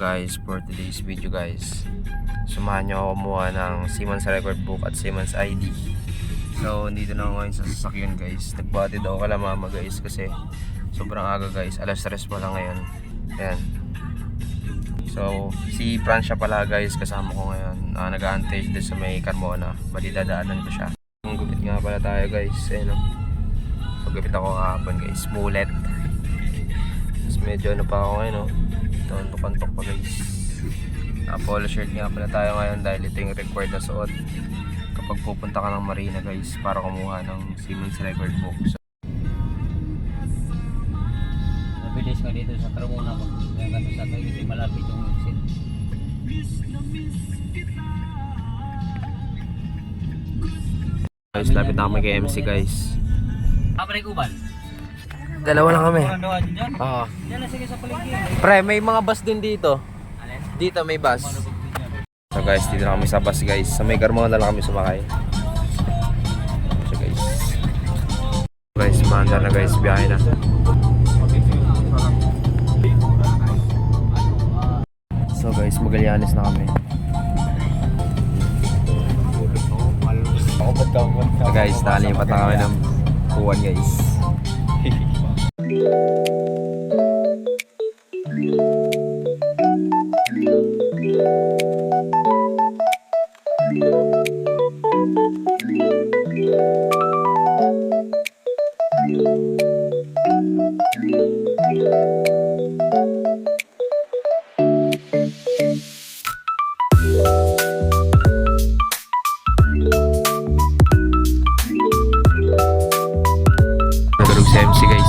guys, for today's video guys, samahan nyo ako kumuha ng Siemens record book at Siemens ID. So dito na ako ngayon sa sasakyan guys. Nagbatid ako kala mama guys kasi sobrang aga guys, alas 3 pa lang ngayon. Ayan. So si Francia pala guys kasama ko ngayon, nag-aantay dito sa may Carmona. Bali dadaanan ko siya. Ang gupit nga pala tayo guys. Ayan o, paggupit ako kahapon guys, mullet. Tapos medyo ano pa ako ngayon o, tuntok-tuntok pa guys. Polo shirt nga pala tayo ngayon dahil ito yung required na suot kapag pupunta ka ng marina guys para kumuha ng Siemens record book. So, mabilis ka dito sa Carmona magkano sa kayo kasi malapit yung exit. guys, lapit na kami kay MC guys. Kamari Kubal. Dalawa lang kami. Oo. Yan na sige sa palengke. Pre, may mga bus din dito. Dito may bus. So guys, dito na kami sa bus guys. Sa may Carmona na lang kami sumakay. So guys. Guys, maanda na guys, biyahe na. So guys, Magallanes na kami. So guys, nalipat na kami ng Buwan guys. Nagarog si MC guys.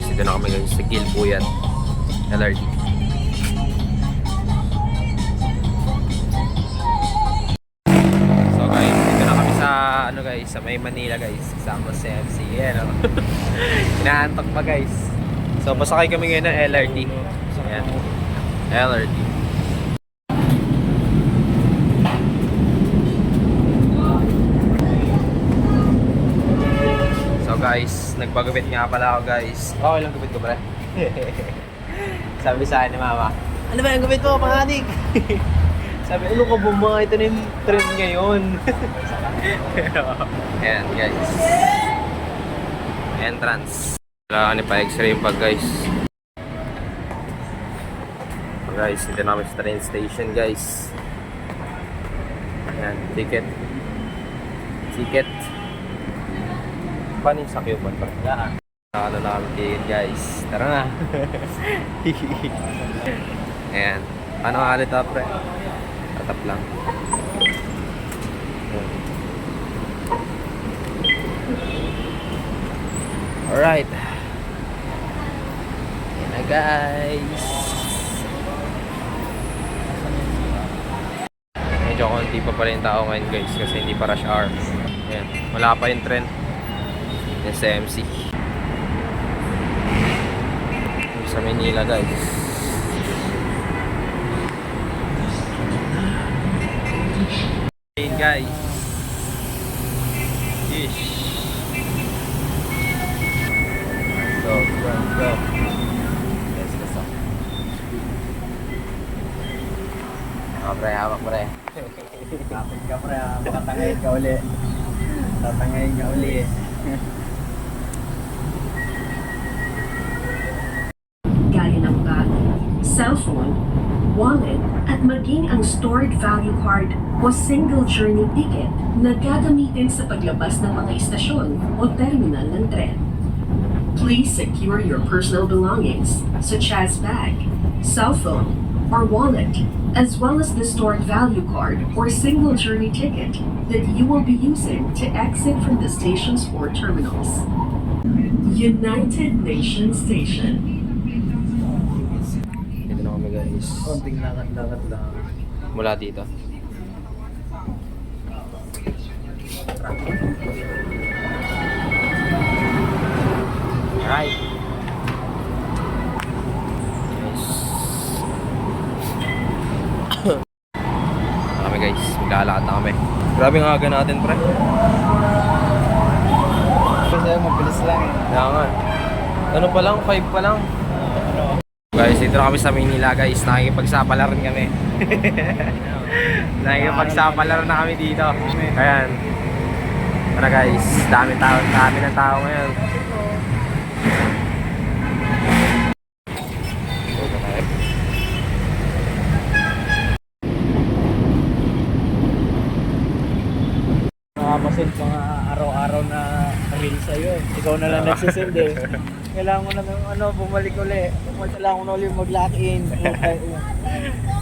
Dito na kami guys sa Gilpuyan LRT. So guys, dito na kami sa ano guys, sa may Manila guys, kasama si MC. Ayan o. Inaantok pa guys. So pasakay kami ngayon ng LRT. Ayan. LRT. Guys, nagpagupit nga pala ako guys. Oh, ilang gupit ko pala. Sabi sa akin ni mama, ano ba yung gupit mo, pangadik? Sabi, ano ka bumanga, ito na yung trend ngayon. Ayan guys, entrance. Kailangan pa x-ray yung pag guys. So guys, dito namin sa train station guys. Ayan, ticket. Paano yung sakyo ba? Yan. Ano na kami guys. Tara na. Ayan. Paano kalit up pre? Tatap lang. Alright. Ayan na guys. Medyo konti pa pala yung tao ngayon guys kasi hindi pa rush hour. Ayan. Wala pa yung trend. Yan sa MC sa Manila guys. Ayan guys. Ish. Go. Let's go. Pre, hawak pre. Kapit ka pre, tatangayin ka uli. Tatangayin ka uli. Cellphone, wallet, at maging ang stored value card o single journey ticket na gagamitin sa paglabas ng mga istasyon o terminal ng tren. Please secure your personal belongings such as bag, cellphone, or wallet, as well as the stored value card or single journey ticket that you will be using to exit from the stations or terminals. United Nations Station. Dito na kami guys. Konting lakad-lakad lang. Mula dito. Alright. Guys. Kami guys, maglalakad na kami. Grabe nga aga natin, pre. Kasi mabilis lang eh. Kaya nga. Ano pa lang? 5 pa lang. Guys, dito na kami sa Manila guys. Nakikipagsapalaran kami. Nakikipagsapalaran na kami dito. Ayan. Ano guys, dami ng tao ngayon. Nakapasend mga araw-araw na reel sa'yo eh. Ikaw na lang nagsisend eh. Kailangan mo na bumalik uli. Kailangan mo na uli mag-lock in.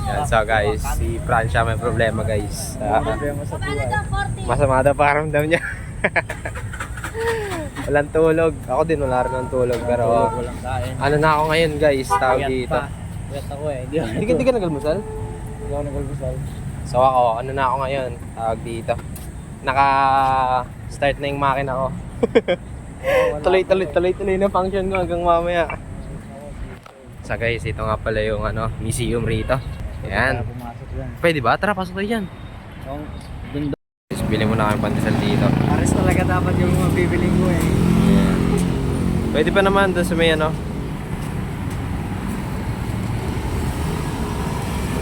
Yan, so guys, si Francia may problema guys. Problema sa buhay. Masama daw pakiramdam niya. Walang tulog. Ako din wala rin ng tulog. Pero Walang kain. ano na ako ngayon guys, tawag Puyat dito. pa. Puyat ako eh. Hindi ka nagulmusal? Hindi ako nagulbusal. So ako, ano na ako ngayon, tawag dito. Naka-start na yung makina ko. Tuloy na function ko hanggang mamaya. So guys, ito nga pala yung museum rito. Ayan. Pumasok yan. Pwede ba? Tara, pasok tayo dyan. Dun Guys, bili mo na kami pandesal dito. Pares talaga dapat yung mga bibiling ko eh. Ayan. Pwede pa naman doon sa may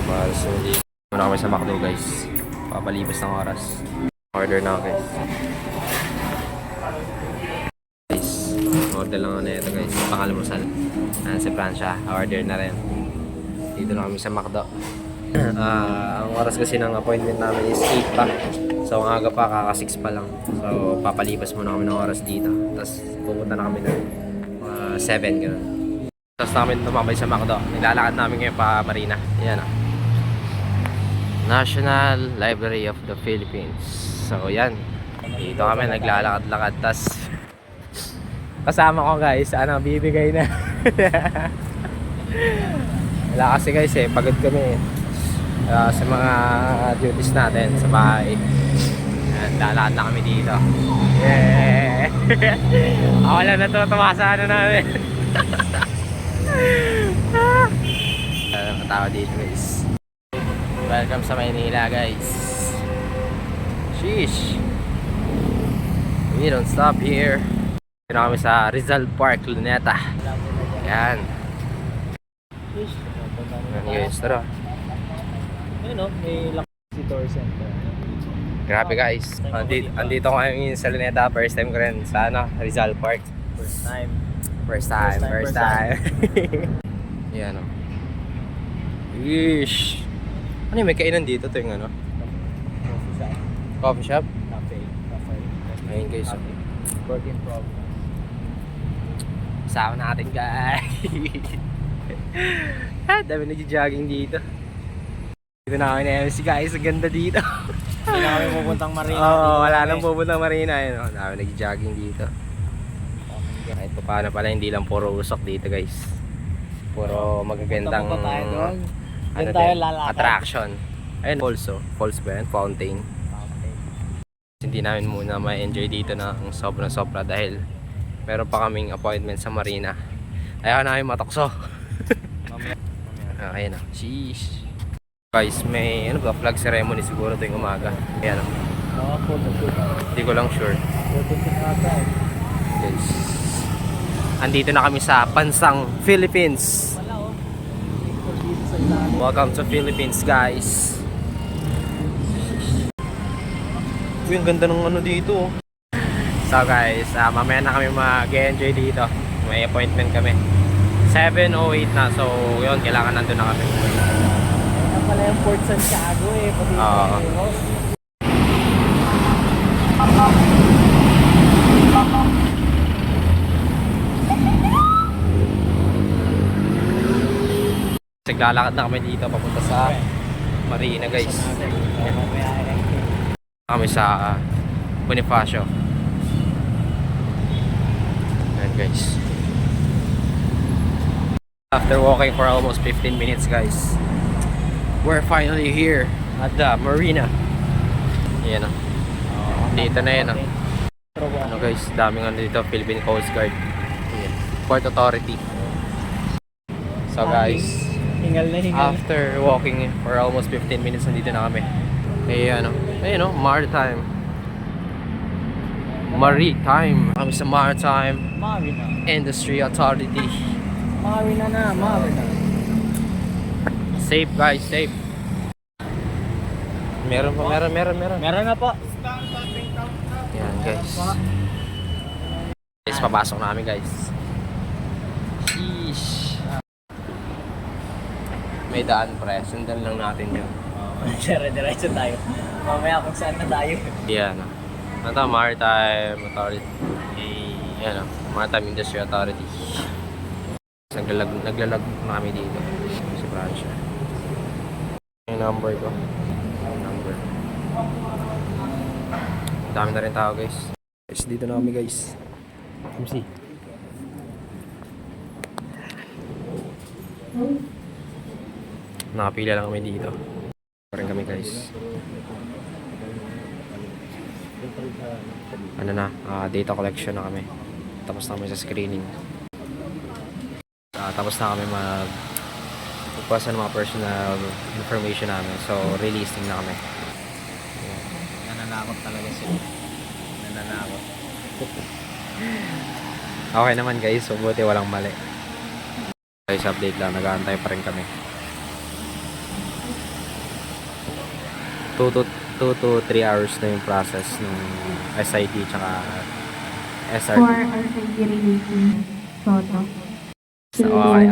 Pares dito. Muna kami sa McDo guys. Papalipas ng oras. Order na ako guys. Order lang ako na ito guys. Pangalmusal. Si Francia. Order na rin. Dito na kami sa McDo. Ang oras kasi ng appointment namin is 8 pa. So ang aga pa, kaka 6 pa lang. So papalipas muna kami ng oras dito. Tapos pupunta na kami ng 7 gano'n. Tapos namin tumambay sa McDo. Nilalakad namin ngayon pa Marina. Yan National Library of the Philippines. So yan, dito kami naglalakad-lakad. Tas kasama ko guys, bibigay na. Wala kasi guys pagod kami sa mga duties natin sa bahay. Yan, lalakad na kami dito. Yeah. Ako lang natutuwa sa namin. Katawa dito guys. Welcome sa Maynila guys. Sheesh. We don't stop here. Dito na kami sa Rizal Park, Luneta. Yan. Yan guys, tara. Ayun o, may Visitor Center. Grabe guys. Andito ko ngayon sa Luneta. First time ko rin sa Rizal Park. First time. First time. Yan o. Yeesh. Ano yung may kainan dito? Ito yung coffee shop? Cafe. Ayun guys. Work in progress. Sama natin guys. Dami nag-jogging dito. Dito na kami na MC guys. Ang ganda dito. Hindi na kami pupuntang Marina. Oo, wala nang pupuntang Marina. Ayun, dami nag-jogging dito. Kahit pa paano pala, hindi lang puro usok dito guys. Puro magagandang Punta tayo doon. Doon tayo lalakad. attraction. Ayun, falls ba yan? Fountain. Hindi namin muna ma-enjoy dito ng sobra dahil meron pa kaming appointment sa Marina. Ayaw namin matokso. Ayan na. Sheesh. Guys, may flag ceremony siguro tuwing umaga. Ayan o. Hindi ko lang sure. Guys. Andito na kami sa Pansang, Philippines. Welcome to Philippines guys. Uy, ang ganda ng dito. So guys, mamaya na kami mag-enjoy dito. May appointment kami 7:08 na, so yun, kailangan nandun na kami. Ano pala yung Port Santiago pati Naglalakad na kami dito papunta sa Marina guys. Kami sa Bonifacio. Ayan guys. After walking for almost 15 minutes guys, we're finally here at the Marina. Ayan o. Dito na yun, ano guys, daming ano dito, Philippine Coast Guard. Ayan. Port Authority. So guys, Hingal na hingal. after walking for almost 15 minutes, nandito na kami. Ayun, Maritime. Kami sa Maritime Mawi na. Industry Authority. Mawi na. Safe guys, safe. Meron. Meron na po. Yan guys. Guys, papasok na kami guys. Sheesh. May daan pre, sundan lang natin yun. Diretso tayo. Mamaya kung saan na tayo. Yan. Ano to? Maritime Authority. Yan o. Maritime Industry Authority. Naglalag na kami dito. Sa Francia. Yung number ko. Number. Dami na rin tao guys. Guys, dito na kami guys. Come see. Nakapila lang kami dito. Pa rin kami guys. Ano na, data collection na kami. Tapos na kami sa screening. Tapos na kami magpasa ng mga personal information namin. So, releasing na kami. Nananakot talaga sila. Nananakot. Okay naman guys, so buti walang mali. Guys, update lang, nag-aantay pa rin kami. 2 to 3 hours na yung process ng SID tsaka SRT. For our configuration photo. So, okay.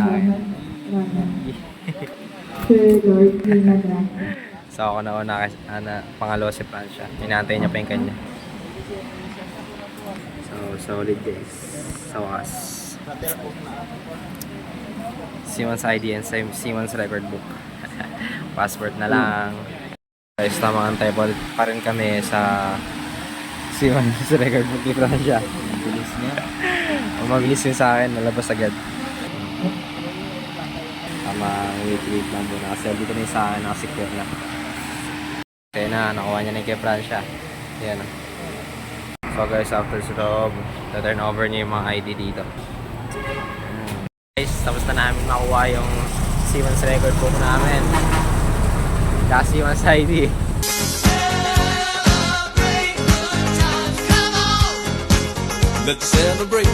Sir Lord, Linaga. So ako nauna, pangalawa si Francia. Inaantay niya pa yung kanya. So, solid guys. Sa wakas. Simon's ID and Simon's record book. Passport na lang. Guys, tamang antay pa rin kami sa Simon's record book ni Francia. Bilis niya. Mabilis yun sa akin, nalabas agad. Tamang wait lang muna kasi dito na yung sa akin, nakasecure na. Kaya na, nakuha niya na yung kay Francia. Yan. So guys, after sa loob, turn over niya yung mga ID dito. Guys, tapos na namin makuha yung Simon's record book namin. Last Simon's ID. Let's celebrate.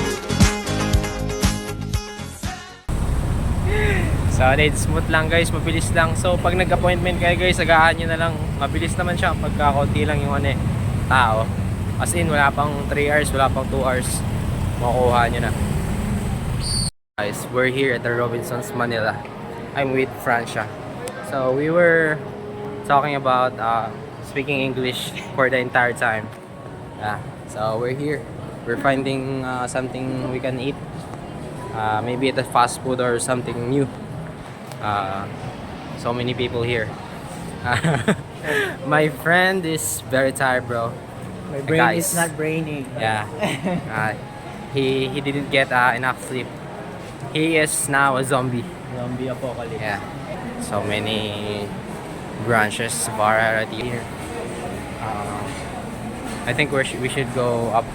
Solid, smooth lang guys, mabilis lang. So pag nag-appointment kayo guys, agahan nyo na lang. Mabilis naman siya pagka konti lang yung tao. As in, wala pang 3 hours, wala pang 2 hours. Makukuha nyo na. Guys, we're here at the Robinsons, Manila. I'm with Francia. So we were talking about speaking English for the entire time. So we're here. We're finding something we can eat. Maybe at a fast food or something new. So many people here. My friend is very tired, bro. My brain Guys. is not braining. Yeah. He didn't get enough sleep. He is now a zombie. Zombie apocalypse. Yeah. So many branches, variety here. I think we should go up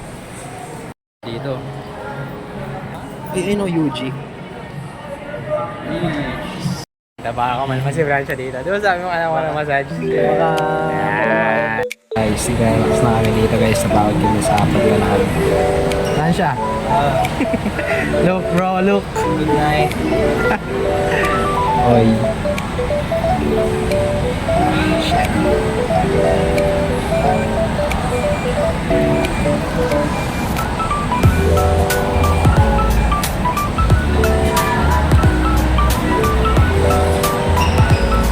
dito. Ay, no, UG. Taba ka man si Francia dito. Di ba sabi mo alam ko ng massage? Yeah. Guys, guys, na kami dito guys. Napawag kami sa paglalakad. Francia. Look bro, look. Good night. Oy. Shit.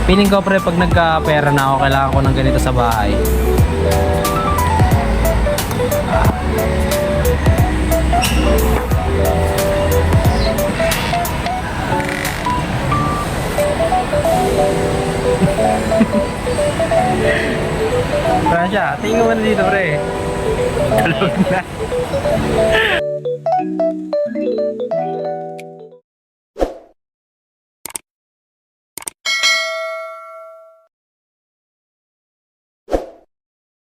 Feeling ko pre, pag nagka-pera na ako, kailangan ko ng ganito sa bahay. Francia, tingin mo na dito pre. Kalog na.